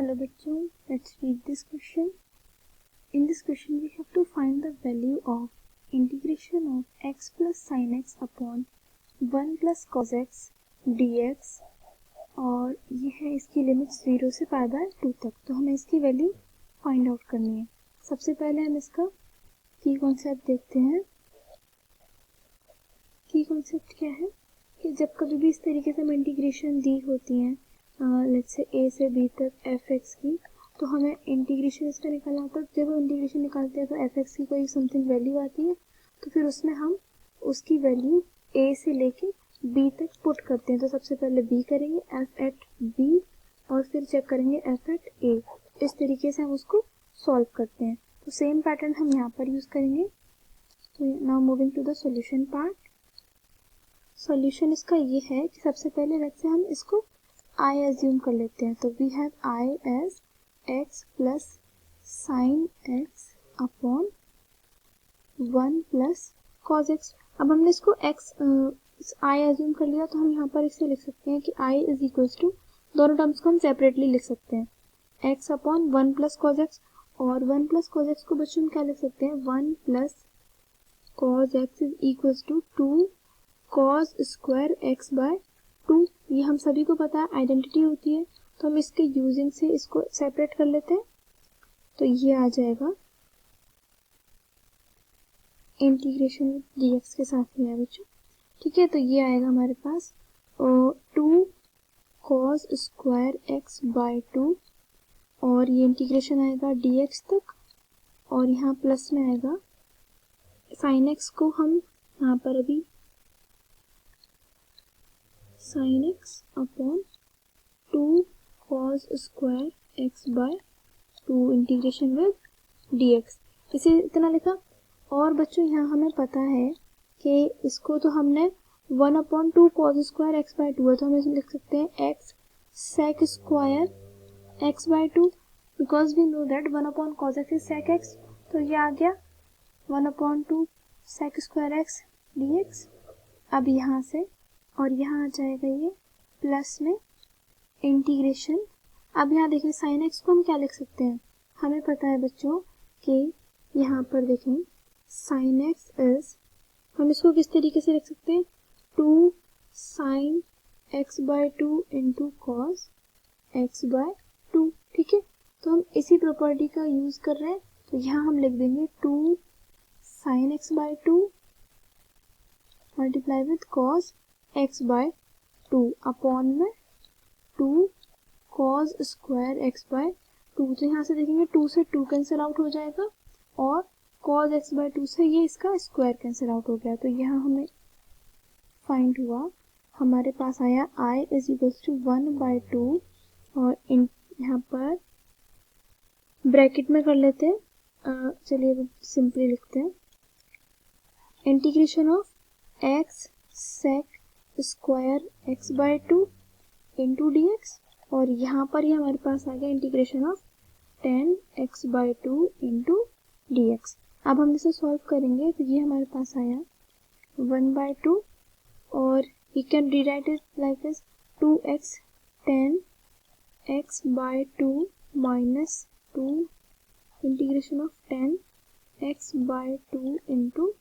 Hello bachcho, let's read this question. In this question we have to find the value of integration of x plus sin x upon 1 plus cos x dx और ये है इसकी limit 0 से पाई by 2 तक। तो हमें इसकी value find out करनी है। सबसे पहले हम इसका की कॉन्सेप्ट देखते हैं। की कॉन्सेप्ट क्या है कि जब कभी भी इस तरीके से हमें इंटीग्रेशन दी होती है लेट्स से a से b तक f(x) की, तो हमें इंटीग्रेशन इसका निकालना होता है। जब हम इंटीग्रेशन निकालते हैं तो f(x) की कोई समथिंग वैल्यू आती है, तो फिर उसमें हम उसकी वैल्यू a से लेके b तक पुट करते हैं। तो सबसे पहले b करेंगे f एट b और फिर चेक करेंगे f एट a। इस तरीके से हम उसको सॉल्व करते हैं। तो सेम पैटर्न हम यहाँ पर यूज करेंगे। तो now moving to the solution part. Solution इसका ये है कि सबसे पहले लेट्स से हम इसको I एज्यूम कर लेते हैं। तो we have I as x plus sine x upon 1 plus cos x। अब हमने इसको x I एज्यूम कर लिया, तो हम यहाँ पर इसे लिख सकते हैं कि I इज इक्वल टू, दोनों टर्म्स को हम सेपरेटली लिख सकते हैं, x upon 1 plus cos x। और 1 प्लस कॉस x को बच्चों हम क्या लिख सकते हैं, 1 plus cos x is equal to 2 cos square x by 2। ये हम सभी को पता है, आइडेंटिटी होती है। तो हम इसके यूजिंग से इसको सेपरेट कर लेते हैं। तो ये आ जाएगा इंटीग्रेशन dx के साथ में है बच्चों, ठीक है। तो ये आएगा हमारे पास 2 कॉस स्क्वायर x बाय 2 और ये इंटीग्रेशन आएगा dx तक और यहाँ प्लस में आएगा साइन x को हम यहाँ पर अभी sin x upon 2 cos square x by 2 integration with dx, इसे इतना लिखा। और बच्चों यहाँ हमें पता है कि इसको तो हमने 1 upon 2 cos square x by 2 है, तो हम इसे लिख सकते हैं x sec square x by 2, because we know that 1 upon cos x is sec x। तो ये आ गया 1 upon 2 sec square x dx। अब यहाँ से और यहाँ आ जाएगा ये प्लस में इंटीग्रेशन। अब यहाँ देखिए साइन एक्स को हम क्या लिख सकते हैं, हमें पता है बच्चों कि यहाँ पर देखें साइन एक्स इज, हम इसको किस तरीके से लिख सकते हैं, 2 sine x by 2 into cos x by 2, ठीक है। तो हम इसी प्रॉपर्टी का यूज कर रहे हैं। तो यहाँ हम लिख देंगे 2 sine x by 2 multiply with cos x by 2 upon में 2 cos स्क्वायर x बाय 2। तो यहाँ से देखेंगे 2 से 2 कैंसिल आउट हो जाएगा और cos x बाय 2 से ये इसका स्क्वायर कैंसिल आउट हो गया। तो यहाँ हमें फाइंड हुआ, हमारे पास आया I is equal to 1 bye 2 और यहाँ पर ब्रैकेट में कर लेते हैं। चलिए सिंपली लिखते हैं integration of x sec square x by 2 into dx और यहाँ पर ही हमारे पास आ गया integration of 10 x by 2 into dx। अब हम इसे सॉल्व करेंगे तो ये हमारे पास आया 1 बाय 2 और we can rewrite it like as 2x 10 x by 2 minus 2 integration of 10 x by 2 into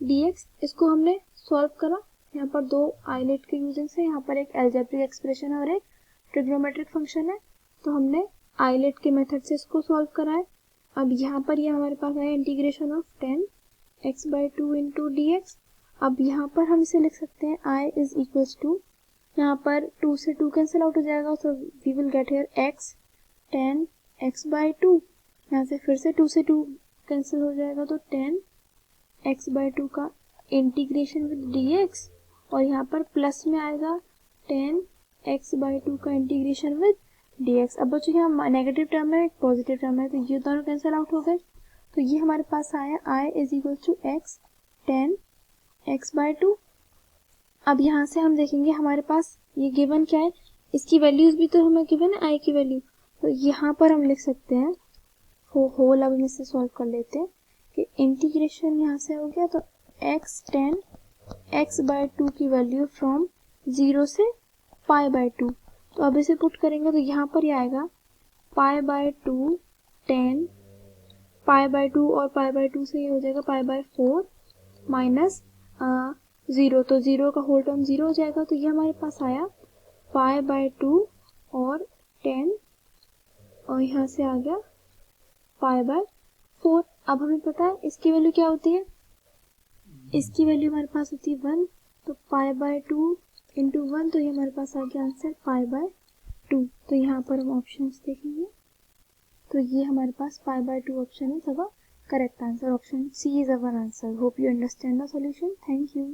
dx। इसको हमने सॉल्व करा, यहाँ पर दो आइलेट के यूजिंग से, यहाँ पर एक एल्जेब्रिक एक्सप्रेशन है और एक ट्रिग्नोमेट्रिक फंक्शन है। तो हमने आइलेट के मेथड से इसको सॉल्व करा है। अब यहाँ पर ये हमारे पास आया integration of 10 x by 2 into dx। अब यहाँ पर हम इसे लिख सकते हैं I इज इक्वल टू, यहाँ पर 2 से 2 कैंसिल आउट हो जाएगा, so we will get here x 10 x by 2। यहाँ से फिर से 2 से 2 कैंसिल हो जाएगा, तो 10 x बाय 2 का इंटीग्रेशन विद dx और यहाँ पर प्लस में आएगा 10 x बाय 2 का इंटीग्रेशन विद dx। अब बच्चों यहाँ नेगेटिव टर्म है, एक पॉजिटिव टर्म है, तो ये दोनों कैंसिल आउट हो गए। तो ये हमारे पास आया I is equal to x 10 x by 2। अब यहाँ से हम देखेंगे हमारे पास ये गिवन क्या है, इसकी वैल्यूज भी तो हमें गिवन है I की वैल्यू। तो यहाँ पर हम लिख सकते हैं होल, अब हम इसे सॉल्व कर लेते हैं कि इंटीग्रेशन यहाँ से हो गया, तो x 10 x बाय 2 की वैल्यू फ्रॉम 0 से पाई बाय 2। तो अब इसे पुट करेंगे तो यहाँ पर ये आएगा पाई बाय 2 10, पाई बाय 2 और पाई बाय 2 से ये हो जाएगा पाई बाय 4 माइनस 0, तो 0 का होल टर्म 0 हो जाएगा, तो ये हमारे पास आया पाई बाय 2 और 10 और यहाँ से आ गया पाई बाय 4। अब हमें पता है इसकी वैल्यू क्या होती है, इसकी वैल्यू हमारे पास होती है 1, तो पाई बाय 2 इंटू 1, तो ये हमारे पास आ गया आंसर पाई बाय 2। तो यहाँ पर हम ऑप्शंस देखेंगे, तो ये हमारे पास pi by 2 option is our correct answer. Option C is our answer. Hope you understand the solution. Thank you.